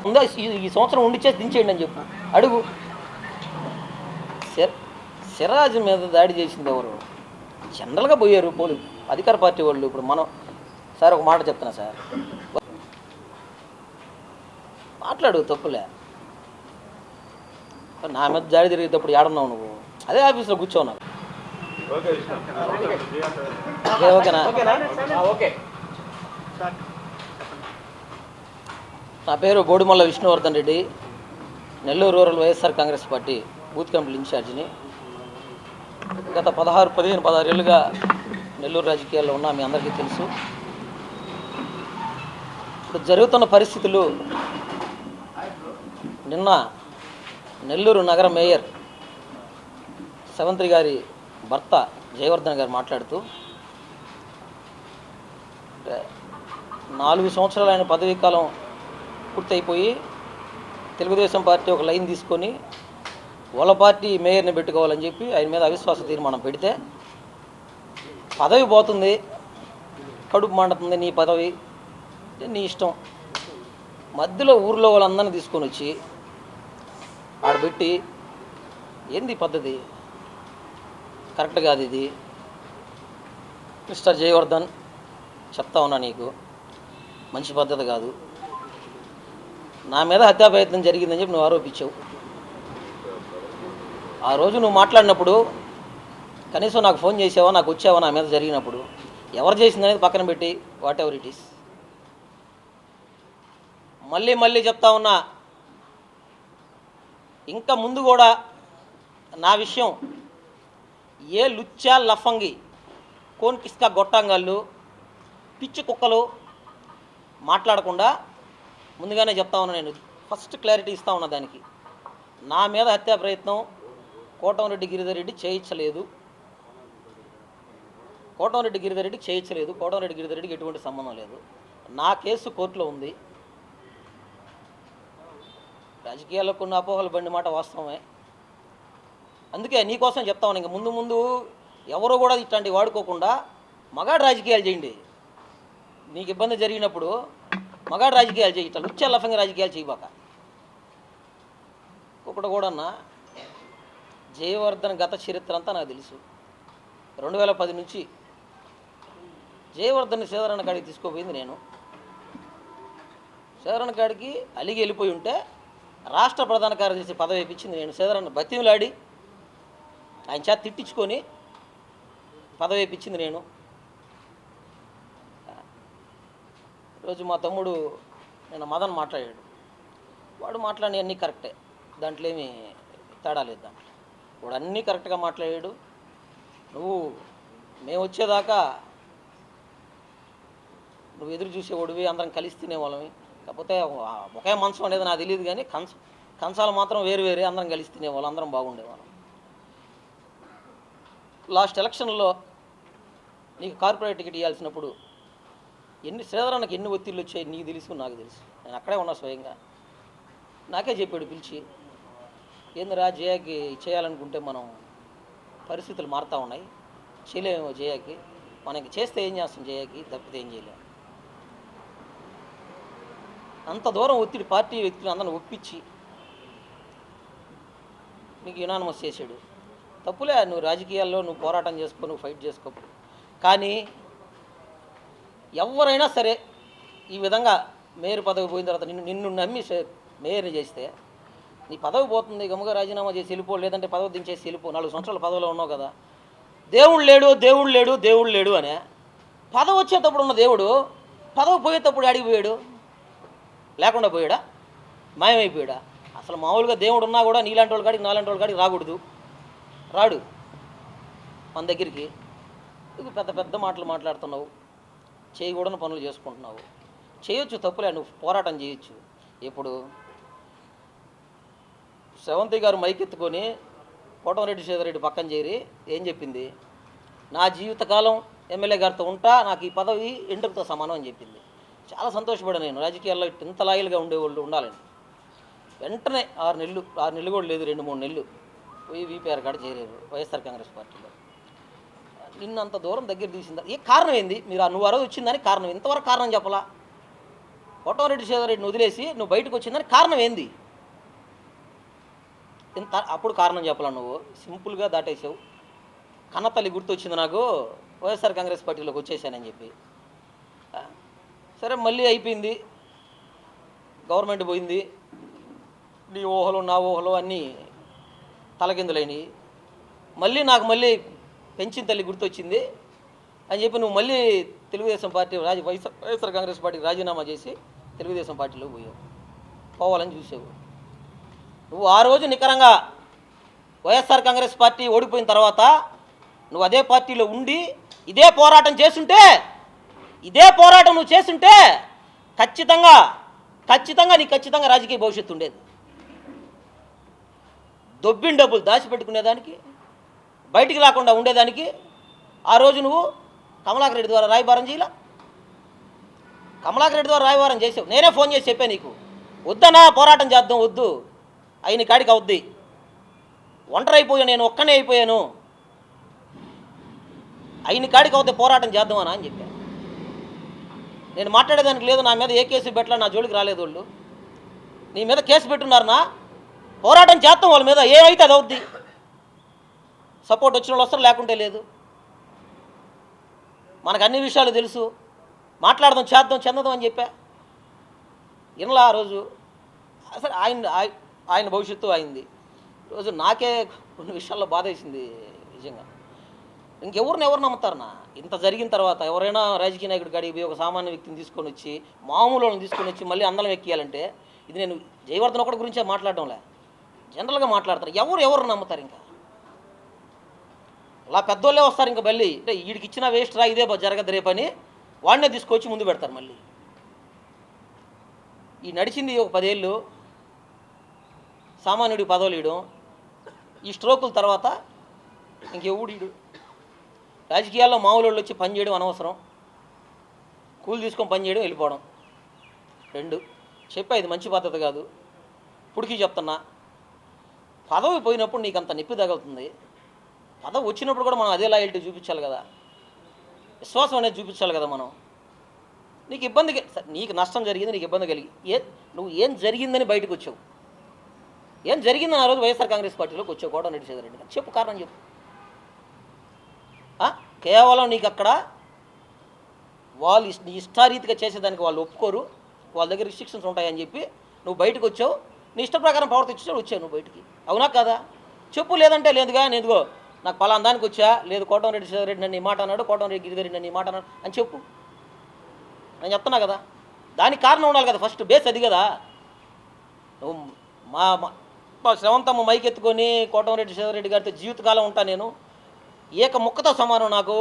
ముందా ఈ సంవత్సరం ఉండిచ్చేసి దించేయండి అని చెప్పు, అడుగు. సిరాజ్ మీద దాడి చేసింది ఎవరు? జనరల్గా పోయారు పోలీసు అధికార పార్టీ వాళ్ళు. ఇప్పుడు మనం సార్ ఒక మాట చెప్తున్నా సార్, మాట్లాడు, తప్పులే. నా మీద దాడి జరిగేటప్పుడు ఏడున్నావు నువ్వు? అదే ఆఫీస్లో కూర్చోవు నాకు. ఓకేనా? నా పేరు Bodimalla Vishnuvardhan Reddy, Nellore rural YSR Congress party booth committee ఇన్ఛార్జిని. గత 16 ఏళ్ళుగా నెల్లూరు రాజకీయాల్లో ఉన్నా, మీ అందరికీ తెలుసు. ఇప్పుడు జరుగుతున్న పరిస్థితులు, నిన్న నెల్లూరు నగర మేయర్ సెవంత్రి గారి భర్త జయవర్ధన్ గారు మాట్లాడుతూ, 4 సంవత్సరాలు ఆయన పదవీ కాలం పూర్తయిపోయి తెలుగుదేశం పార్టీ ఒక లైన్ తీసుకొని వాళ్ళ పార్టీ మేయర్ని పెట్టుకోవాలని చెప్పి ఆయన మీద అవిశ్వాస తీర్మానం పెడితే, పదవి పోతుంది, కడుపు మండుతుంది, నీ పదవి నీ ఇష్టం. మధ్యలో ఊర్లో వాళ్ళందరినీ తీసుకొని వచ్చి ఆడబెట్టి, ఏంది పద్ధతి? కరెక్ట్ కాదు ఇది. మిస్టర్ జయవర్ధన్, చెప్తా ఉన్నా నీకు, మంచి పద్ధతి కాదు. నా మీద హత్యా ప్రయత్నం జరిగిందని చెప్పి నువ్వు ఆరోపించావు. ఆ రోజు నువ్వు మాట్లాడినప్పుడు కనీసం నాకు ఫోన్ చేసావా, నాకు వచ్చావా? నా మీద జరిగినప్పుడు ఎవరు చేసిందనేది పక్కన పెట్టి, వాట్ ఎవర్ ఇట్ ఈస్. మళ్ళీ చెప్తా ఉన్నా, ఇంకా ముందు కూడా నా విషయం ఏ లుచ్చా లఫంగి కోన్ కిస్కా గొట్టంగాళ్ళు పిచ్చి కుక్కలు మాట్లాడకుండా ముందుగానే చెప్తా ఉన్నా. నేను ఫస్ట్ క్లారిటీ ఇస్తా ఉన్నా దానికి. నా మీద హత్యా ప్రయత్నం కోటంరెడ్డి గిరిధర్ రెడ్డి చేయించలేదు. కోటంరెడ్డి గిరిధర్ రెడ్డికి చేయించలేదు. కోటంరెడ్డి గిరిధర్ రెడ్డికి ఎటువంటి సంబంధం లేదు. నా కేసు కోర్టులో ఉంది. రాజకీయాల్లో కొన్ని అపోహలు బండి మాట వాస్తవమే. అందుకే నీకోసం చెప్తా ఉన్నా, ఇంక ముందు ఎవరో కూడా ఇట్లాంటివి వాడుకోకుండా మగాడు రాజకీయాలు చేయండి. నీకు ఇబ్బంది జరిగినప్పుడు మగాడు రాజకీయాలు చేయి, ఇట్లా లుచ్చ లఫంగా రాజకీయాలు చేయబాక. ఒకటి కూడా అన్న, జయవర్ధన్ గత చరిత్ర అంతా నాకు తెలుసు. 2010 నుంచి జయవర్ధన్ సేదరణ కాడికి తీసుకుపోయింది నేను. సేదరణ కాడికి అలిగి వెళ్ళిపోయి ఉంటే రాష్ట్ర ప్రధాన కార్యదర్శి పదవి ఇప్పించింది నేను. సేదరణ బతిమలాడి ఆయన చేత తిట్టించుకొని పదవి ఇప్పించింది నేను. రోజు మా తమ్ముడు నేను మదన్ మాట్లాడాడు. వాడు మాట్లాడి అన్నీ కరెక్టే, దాంట్లో ఏమీ తేడా లేదు. దాంట్లో వాడు అన్నీ కరెక్ట్గా మాట్లాడాడు. నువ్వు మేము వచ్చేదాకా నువ్వు ఎదురు చూసేవాడివి, అందరం కలిసి తినేవాళ్ళమి. కాకపోతే ఒకే మంచం అనేది నాకు తెలియదు, కానీ కంచాలు మాత్రం వేరు, అందరం కలిసి తినేవాళ్ళం, అందరం బాగుండేవాళ్ళం. లాస్ట్ ఎలక్షన్లో నీకు కార్పొరేట్ టికెట్ ఇవ్వాల్సినప్పుడు శ్రీధరన్నకి ఎన్ని ఒత్తిళ్ళు వచ్చాయి నీకు తెలుసు, నాకు తెలుసు. నేను అక్కడే ఉన్నా స్వయంగా. నాకే చెప్పాడు పిలిచి, ఏందిరా జయాకి చేయాలనుకుంటే మనం పరిస్థితులు మారుతూ ఉన్నాయి, చేయలేమేమో జయాకి, మనకి చేస్తే ఏం చేస్తాం, జయాకి తప్పితే ఏం చేయలేము. అంత దూరం ఒత్తిడి పార్టీ వ్యక్తులు అందరిని ఒప్పించి నీకు యునానిమస్ చేశాడు. తప్పులే, నువ్వు రాజకీయాల్లో నువ్వు పోరాటం చేసుకో, నువ్వు ఫైట్ చేసుకో. కానీ ఎవరైనా సరే ఈ విధంగా మేయర్ పదవి పోయిన తర్వాత నిన్ను నమ్మి మేయర్ని చేస్తే నీ పదవి పోతుంది, గమ్ముగా రాజీనామా చేసి వెళ్ళిపో, లేదంటే పదవి దించేసి వెళ్ళిపో. 4 సంవత్సరాల పదవిలో ఉన్నావు కదా. దేవుడు లేడు అనే పదవి వచ్చేటప్పుడు ఉన్న దేవుడు పదవి పోయేటప్పుడు అడిగిపోయాడు, లేకుండా పోయాడా, మాయమైపోయాడా? అసలు మామూలుగా దేవుడు ఉన్నా కూడా నీలాంటి వాళ్ళ కాడికి నాలాంటి వాళ్ళ కాడికి రాడు మన దగ్గరికి. పెద్ద మాటలు మాట్లాడుతున్నావు, చేయకూడని పనులు చేసుకుంటున్నావు. చేయొచ్చు, తప్పులే, నువ్వు పోరాటం చేయొచ్చు. ఇప్పుడు శ్రవంతి గారు మైకెత్తుకొని కోటంరెడ్డి శ్రీధర్రెడ్డి పక్కన చేరి ఏం చెప్పింది, నా జీవితకాలం ఎమ్మెల్యే గారితో ఉంటా, నాకు ఈ పదవి ఎంటుకతో సమానం అని చెప్పింది. చాలా సంతోషపడా నేను. రాజకీయాల్లో ఇంత లాయల్గా ఉండేవాళ్ళు ఉండాలని. వెంటనే 6 నెలలు కూడా లేదు, 2-3 నెలలు పోయి వీపీఆర్ కాడ చేరారు వైఎస్ఆర్ కాంగ్రెస్ పార్టీలో. నిన్నంత దూరం దగ్గర తీసిందా? ఏ కారణం ఏంది? మీరు నువ్వు ఆ రోజు వచ్చిందని కారణం ఇంతవరకు కారణం చెప్పలా. కోటమిరెడ్డి శ్రీధర్రెడ్డిని వదిలేసి నువ్వు బయటకు వచ్చిందని కారణం ఏంది? ఇంత అప్పుడు కారణం చెప్పాల నువ్వు సింపుల్గా దాటేసావు. కన్నతల్లి గుర్తొచ్చింది నాకు, వైఎస్ఆర్ కాంగ్రెస్ పార్టీలోకి వచ్చేసానని చెప్పి. సరే మళ్ళీ అయిపోయింది, గవర్నమెంట్ పోయింది, నీ ఊహలు నా ఊహలు అన్నీ తలకిందులైనవి. మళ్ళీ మళ్ళీ పెంచిన తల్లి గుర్తొచ్చింది అని చెప్పి నువ్వు మళ్ళీ తెలుగుదేశం పార్టీ వైఎస్ఆర్ కాంగ్రెస్ పార్టీకి రాజీనామా చేసి తెలుగుదేశం పార్టీలో పోవాలని చూసావు. నువ్వు ఆ రోజు నికరంగా వైఎస్ఆర్ కాంగ్రెస్ పార్టీ ఓడిపోయిన తర్వాత నువ్వు అదే పార్టీలో ఉండి ఇదే పోరాటం నువ్వు చేస్తుంటే ఖచ్చితంగా రాజకీయ భవిష్యత్తు ఉండేది. దొబ్బిన డబ్బులు దాచిపెట్టుకునేదానికి, బయటికి రాకుండా ఉండేదానికి ఆ రోజు నువ్వు కమలాకర్ రెడ్డి ద్వారా రాయబారం చేయాల. కమలాకర్ రెడ్డి ద్వారా రాయబారం చేసావు. నేనే ఫోన్ చేసి చెప్పాను నీకు, వద్దనా పోరాటం చేద్దాం, వద్దు అయిన కాడికి అవుద్ది, ఒంటరి అయిపోయాను, నేను ఒక్కనే అయిపోయాను, అయిన కాడికి అవుద్ది, పోరాటం చేద్దామనా అని చెప్పాను. నేను మాట్లాడేదానికి లేదు, నా మీద ఏ కేసు పెట్టలే, నా జోలికి రాలేదు వాళ్ళు. నీ మీద కేసు పెట్టున్నారనా, పోరాటం చేస్తాం వాళ్ళ మీద, ఏమైతే అది అవుద్ది, సపోర్ట్ వచ్చిన వాళ్ళు వస్తారు, లేకుంటే లేదు. మనకు అన్ని విషయాలు తెలుసు, మాట్లాడదాం, చేద్దాం, చెందదాం అని చెప్పా. ఇన్లా ఆ రోజు అసలు ఆయన భవిష్యత్తు అయింది. ఈరోజు నాకే కొన్ని విషయాల్లో బాధ వేసింది నిజంగా. ఎవరు నమ్ముతారన్నా? ఇంత జరిగిన తర్వాత ఎవరైనా రాజకీయ నాయకుడి కాడికి పోయి ఒక సామాన్య వ్యక్తిని తీసుకొని వచ్చి, మామూలు వాళ్ళని తీసుకొని వచ్చి మళ్ళీ అందలం ఎక్కియాలంటే, ఇది నేను జయవర్ధన్ ఒకటి గురించే మాట్లాడడంలే, జనరల్గా మాట్లాడతారు. ఎవరు నమ్ముతారు? ఇంకా అలా పెద్దోళ్ళే వస్తారు. ఇంకా మళ్ళీ అంటే వీడికి ఇచ్చిన వేస్ట్ రా, ఇదే జరగదు రేపని వాడినే తీసుకొచ్చి ముందు పెడతారు. మళ్ళీ ఈ నడిచింది ఒక 10 ఏళ్ళు సామాన్యుడికి పదవులు ఇవ్వడం, ఈ స్ట్రోకుల తర్వాత ఇంకెవుడు రాజకీయాల్లో మామూలు వాళ్ళు వచ్చి పని చేయడం అనవసరం, కూలి తీసుకొని పని చేయడం, వెళ్ళిపోవడం. 2 చెప్పా, ఇది మంచి పద్ధతి కాదు. ఇప్పటికీ చెప్తున్నా, పదవి పోయినప్పుడు నీకు అంత నొప్పి తగులుతుంది, పదవి వచ్చినప్పుడు కూడా మనం అదే లాయల్టీ చూపించాలి కదా, విశ్వాసం అనేది చూపించాలి కదా. మనం నీకు ఇబ్బంది, నీకు నష్టం జరిగింది, నీకు ఇబ్బంది కలిగి నువ్వు ఏం జరిగిందని బయటకు వచ్చావు, ఏం జరిగిందని ఆ రోజు వైఎస్ఆర్ కాంగ్రెస్ పార్టీలోకి వచ్చావు కోటమిరెడ్డి శ్రీధర్రెడ్డి గారు, చెప్పు, కారణం చెప్పు. కేవలం నీకు అక్కడ వాళ్ళు నీ ఇష్టారీతిగా చేసేదానికి వాళ్ళు ఒప్పుకోరు, వాళ్ళ దగ్గర రిస్ట్రిక్షన్స్ ఉంటాయని చెప్పి నువ్వు బయటకు వచ్చావు, నీ ఇష్ట ప్రకారం ప్రవర్తించావు, వచ్చావు నువ్వు బయటికి. అవునా కదా? చెప్పు. లేదంటే లేదుగా, నేనుగో నాకు పలానా దానికి వచ్చా, లేదు కోటమిరెడ్డి శ్రీధర్రెడ్డి నన్ను ఈ మాట అన్నాడు, కోటమిరెడ్డి గిరిధర్రెడ్డి నన్ను ఈ మాట అన్నాడు అని చెప్పు. నేను చెప్తున్నా కదా, దానికి కారణం ఉండాలి కదా, ఫస్ట్ బేస్ అది కదా. నువ్వు మా శ్రవంతమ్మ మైక్ ఎత్తుకొని కోటమిరెడ్డి శ్రీధర్రెడ్డి గారితో జీవితకాలం ఉంటా, నేను ఏక ముక్కతో సమానం నాకు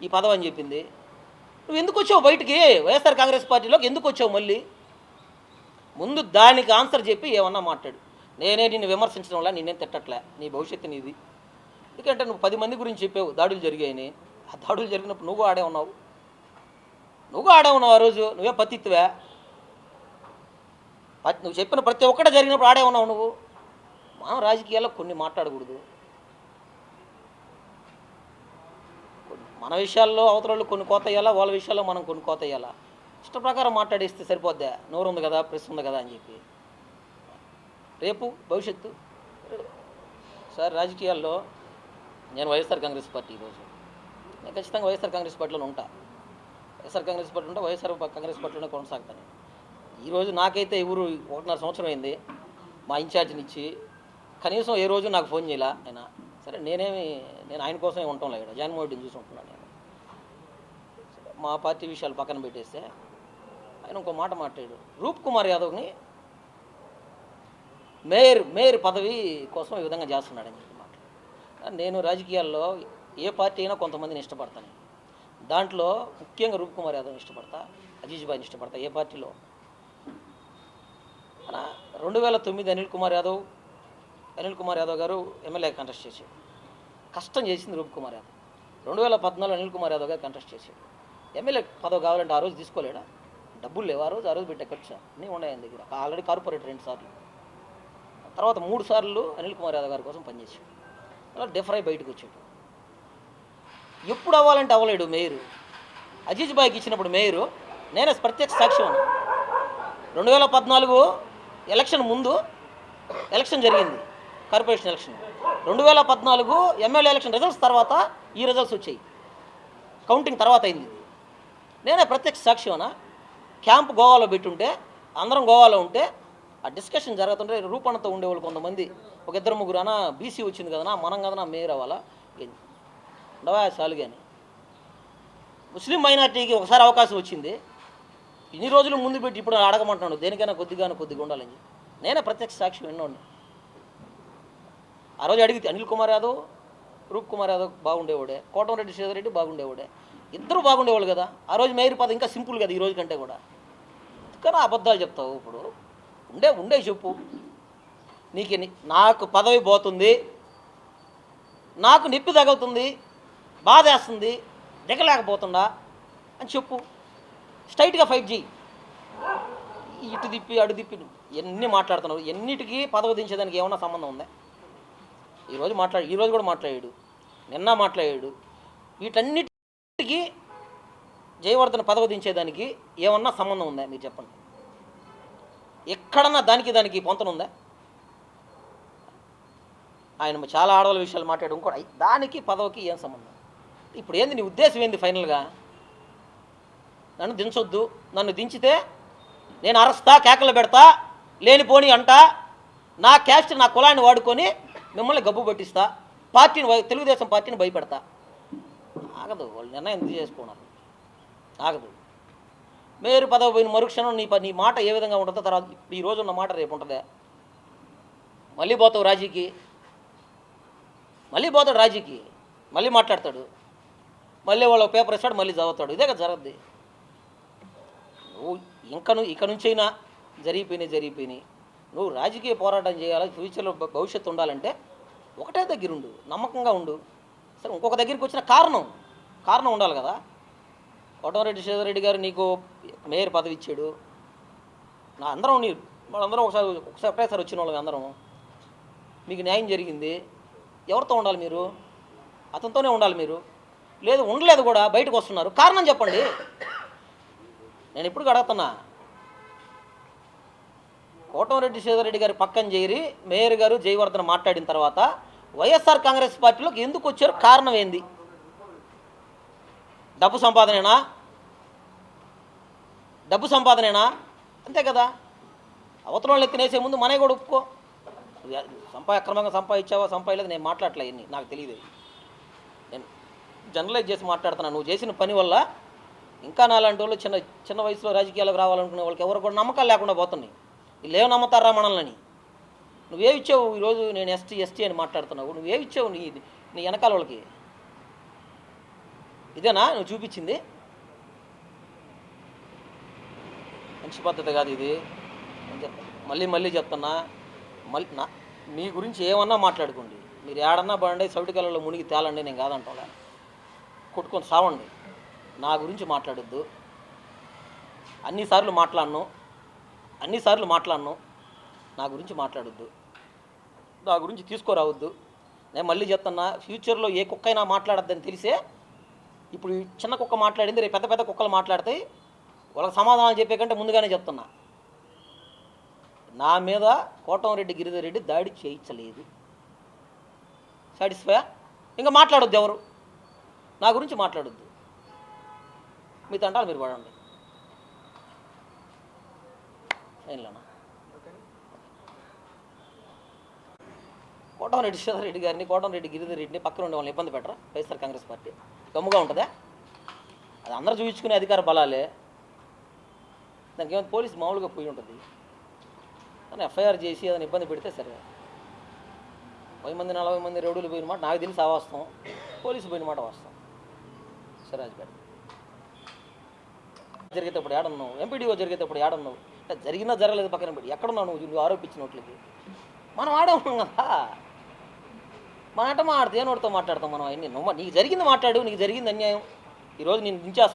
ఈ పదవి అని చెప్పింది. నువ్వు ఎందుకు వచ్చావు బయటికి? వైఎస్ఆర్ కాంగ్రెస్ పార్టీలోకి ఎందుకు వచ్చావు? మళ్ళీ ముందు దానికి ఆన్సర్ చెప్పి ఏమన్నా మాట్లాడు. నేనే నిన్ను విమర్శించడం వల్ల నిన్నేం తిట్టట్లే, నీ భవిష్యత్తు నీది. ఎందుకంటే నువ్వు 10 మంది గురించి చెప్పావు దాడులు జరిగాయని. ఆ దాడులు జరిగినప్పుడు నువ్వు ఆడే ఉన్నావు ఆ రోజు. నువ్వే పతిత్వే, నువ్వు చెప్పిన ప్రతి ఒక్కటే జరిగినప్పుడు ఆడే ఉన్నావు నువ్వు. మనం రాజకీయాల్లో కొన్ని మాట్లాడకూడదు, మన విషయాల్లో అవతల కొన్ని కోత వేయాలా, వాళ్ళ విషయాల్లో మనం కొన్ని కోత వేయాలా. ఇష్ట ప్రకారం మాట్లాడేస్తే సరిపోద్దా? నోరు ఉంది కదా, ప్రెస్ ఉంది కదా అని చెప్పి. రేపు భవిష్యత్తు సార్, రాజకీయాల్లో నేను వైఎస్ఆర్ కాంగ్రెస్ పార్టీ, ఈరోజు నేను ఖచ్చితంగా వైఎస్ఆర్ కాంగ్రెస్ పార్టీలో ఉంటా. వైఎస్ఆర్ కాంగ్రెస్ పార్టీలోనే కొనసాగుతాను. ఈరోజు నాకైతే ఎవరు 1.5 సంవత్సరం అయింది మా ఇన్ఛార్జిని ఇచ్చి, కనీసం ఏ రోజు నాకు ఫోన్ చేయాల ఆయన. సరే, నేను ఆయన కోసమే ఉంటాం లేదు, జగన్మోహన్ రెడ్డిని చూసి ఉంటున్నాను నేను. మా పార్టీ విషయాలు పక్కన పెట్టేస్తే ఆయన ఇంకో మాట మాట్లాడాడు, రూప్ కుమార్ యాదవ్ని మేయర్ పదవి కోసం ఈ విధంగా చేస్తున్నాడని చెప్పి మాట్లాడు. నేను రాజకీయాల్లో ఏ పార్టీ అయినా కొంతమందిని ఇష్టపడతాను. దాంట్లో ముఖ్యంగా రూప్ కుమార్ యాదవ్ని ఇష్టపడతా, అజీజ్ భాయ్ని ఇష్టపడతా. ఏ పార్టీలో 2009 అనిల్ కుమార్ యాదవ్ గారు ఎమ్మెల్యే కంటెస్ట్ చేశాడు. కష్టం చేసింది రూప్ కుమార్ యాదవ్. 2014 అనిల్ కుమార్ యాదవ్ గారు కంటెస్ట్ చేశాడు. ఎమ్మెల్యే పదవి కావాలంటే ఆ రోజు తీసుకోలేడా? డబ్బులు లేవు ఆ రోజు పెట్టే ఖర్చు అన్నీ ఉన్నాయి ఆయన దగ్గర. ఆల్రెడీ కార్పొరేటర్ 2 సార్లు, తర్వాత 3 సార్లు అనిల్ కుమార్ యాదవ్ గారి కోసం పనిచేశాడు. అలా డిఫర్ అయి బయటకు వచ్చాడు. ఎప్పుడు అవ్వాలంటే అవ్వలేడు మేయరు. అజీజ్ భాయ్కి ఇచ్చినప్పుడు మేయరు నేనే ప్రత్యక్ష సాక్ష్యం. 2014 ఎలక్షన్ ముందు ఎలక్షన్ జరిగింది, corporation election. 2014 MLA election results తర్వాత ఈ రిజల్ట్స్ వచ్చాయి, కౌంటింగ్ తర్వాత అయింది. నేనే ప్రత్యక్ష సాక్ష్యమనా. క్యాంప్ గోవాలో పెట్టుంటే, అందరం గోవాలో ఉంటే ఆ డిస్కషన్ జరుగుతుంటే రూపణతో ఉండేవాళ్ళు కొంతమంది, ఒక ఇద్దరు ముగ్గురు అన్న బీసీ వచ్చింది కదనా, మనం కదనా మేయర్ అవ్వాలా ఉండవా చాలు. కానీ ముస్లిం మైనార్టీకి ఒకసారి అవకాశం వచ్చింది, ఇన్ని రోజులు ముందు పెట్టి ఇప్పుడు అడగమంటున్నాడు దేనికైనా కొద్దిగా ఉండాలని. నేనే ప్రత్యక్ష సాక్షి విన్నోడిని. ఆ రోజు అడిగితే అనిల్ కుమార్ యాదవ్, రూప్ కుమార్ యాదవ్ బాగుండేవాడే, కోటమిరెడ్డి శ్రీధర్ బాగుండేవాడే, ఇద్దరు బాగుండేవాళ్ళు కదా. ఆ రోజు మేయర్ పదవి ఇంకా సింపుల్ కదా ఈ రోజు కంటే కూడా. కానీ అబద్ధాలు చెప్తావు ఇప్పుడు. ఉండే చెప్పు. నీకు నాకు పదవి పోతుంది, నాకు నొప్పి తగులుతుంది, బాధ వేస్తుంది, దిగలేకపోతుండా అని చెప్పు. స్ట్రైట్గా ఫైట్ చేయి. ఇటు తిప్పి అడు తిప్పి ఎన్ని మాట్లాడుతున్నావు. ఎన్నిటికీ పదవి దించేదానికి ఏమన్నా సంబంధం ఉందా? ఈరోజు కూడా మాట్లాడాడు, నిన్న మాట్లాడాడు. వీటన్నిటికీ జయవర్ధన్ పదవి దించేదానికి ఏమన్నా సంబంధం ఉందా మీరు చెప్పండి. ఎక్కడన్నా దానికి పొంతన ఉందా? ఆయన చాలా ఆడవాళ్ళ విషయాలు మాట్లాడు, ఇంకోటి దానికి పదవికి ఏం సంబంధం? ఇప్పుడు ఏంది నీ ఉద్దేశం ఏంది ఫైనల్గా? నన్ను దించొద్దు, నన్ను దించితే నేను అరస్తా, కేకలు పెడతా, లేనిపోని అంటా, నా క్యాస్ట్ నా కులాన్ని వాడుకొని మిమ్మల్ని గబ్బు పట్టిస్తా, తెలుగుదేశం పార్టీని భయపెడతా. ఆగదు, వాళ్ళు నిర్ణయం ఎందుకు చేసుకున్నారు, ఆగదు. మేయర్ పదవి పోయిన మరుక్షణం నీ మాట ఏ విధంగా ఉంటుందో తర్వాత ఈ రోజు ఉన్న మాట రేపు ఉంటుందా? మళ్ళీ పోతావు రాజీకి, మళ్ళీ మాట్లాడతాడు, మళ్ళీ వాళ్ళ పేపర్ ఇస్తాడు, మళ్ళీ చదువుతాడు. ఇదే కదా జరగద్ది. నువ్వు ఇక నుంచైనా జరిగిపోయినాయి. నువ్వు రాజకీయ పోరాటం చేయాలి, ఫ్యూచర్లో భవిష్యత్తు ఉండాలంటే ఒకటే దగ్గరుండు, నమ్మకంగా ఉండు. సరే, ఇంకొక దగ్గరికి వచ్చిన కారణం ఉండాలి కదా. కోటమిరెడ్డి శ్రీధర్ గారు నీకు మేయర్ పదవి ఇచ్చాడు, వాళ్ళందరం ఒకసారి వచ్చిన వాళ్ళం అందరం, మీకు న్యాయం జరిగింది. ఎవరితో ఉండాలి మీరు? అతనితోనే ఉండాలి మీరు. ఉండలేదు కూడా, బయటకు వస్తున్నారు. కారణం చెప్పండి. నేను ఇప్పుడు అడుగుతున్నా, కోటమిరెడ్డి శ్రీధర్ గారి పక్కన చేరి మేయర్ గారు జయవర్ధన్ మాట్లాడిన తర్వాత వైఎస్ఆర్ కాంగ్రెస్ పార్టీలోకి ఎందుకు వచ్చారు? కారణం ఏంది? డబ్బు సంపాదనేనా? అంతే కదా. అవతల వాళ్ళు ఎత్తినేసే ముందు మనమే కూడా ఒప్పుకో. అక్రమంగా సంపాదించావా నేను మాట్లాడలే, ఇన్ని నాకు తెలియదు. నేను జనరలైజ్ చేసి మాట్లాడుతున్నాను. నువ్వు చేసిన పని వల్ల ఇంకా నాలాంటి వాళ్ళు చిన్న వయసులో రాజకీయాలకు రావాలనుకునే వాళ్ళకి ఎవరు కూడా నమ్మకాలు లేకుండా పోతున్నాయి. వీళ్ళు ఏం నమ్ముతారా మనల్ని? నువ్వేమిచ్చావు ఈరోజు? నేను ఎస్టీ అని మాట్లాడుతున్నావు. నువ్వేమిచ్చావు నీ వెనకాల వాళ్ళకి? ఇదేనా నువ్వు చూపించింది? మంచి పద్ధతి కాదు ఇది. మళ్ళీ చెప్తున్నా, మీ గురించి ఏమన్నా మాట్లాడుకోండి. మీరు ఏడన్నా పడండి, సౌటి కళ్ళలో మునిగి తేలండి, నేను కాదంటా. కొట్టుకొని సావండి. నా గురించి మాట్లాడొద్దు. అన్నిసార్లు మాట్లాడను. నా గురించి మాట్లాడొద్దు, నా గురించి తీసుకురావద్దు. నేను మళ్ళీ చెప్తున్నా, ఫ్యూచర్లో ఏ కుక్కైనా మాట్లాడద్దని తెలిసే ఇప్పుడు చిన్న కుక్క మాట్లాడింది, రేపు పెద్ద కుక్కలు మాట్లాడతాయి. వాళ్ళకి సమాధానం చెప్పే కంటే ముందుగానే చెప్తున్నా, నా మీద కోటమిరెడ్డి గిరిధర్ రెడ్డి దాడి చేయించలేదు. సాటిస్ఫై? ఇంకా మాట్లాడొద్దు, ఎవరు నా గురించి మాట్లాడొద్దు. మీ తంటాలు మీరు పడండి. ఏంలేనా? కోటమిరెడ్డి శ్రీధర్ రెడ్డి గారిని, కోటమిరెడ్డి గిరిధర్ రెడ్డిని పక్కన ఉండే వాళ్ళని ఇబ్బంది పెట్టరా వైఎస్ఆర్ కాంగ్రెస్ పార్టీ? గమ్ముగా ఉంటుందా? అది అందరూ చూపించుకునే అధికార బలాలే. దానికి ఏమైనా పోలీసు మామూలుగా పోయి ఉంటుంది. కానీ ఎఫ్ఐఆర్ చేసి అదని ఇబ్బంది పెడితే సరే. 10 మంది 40 మంది రౌడీలు పోయిన మాట నాకు తెలిసి అవాస్తవం, పోలీసు పోయిన మాట వాస్తవం. సిరాజ్పేట జరిగేటప్పుడు ఏడన్నావు, ఎంపీడీఓ జరిగేటప్పుడు ఏడన్నావు, జరిగినా జరగలేదు పక్కన పెట్టి ఎక్కడున్నావు నువ్వు ఆరోపించినట్లకి? మనం ఆడే ఉన్నాం కదా. మన ఆట మాడితే ఏనోడితో మాట్లాడతాం మనం. అవన్నీ నీకు జరిగింది మాట్లాడు, నీకు జరిగింది అన్యాయం. ఈరోజు నేను దించేస్తాను.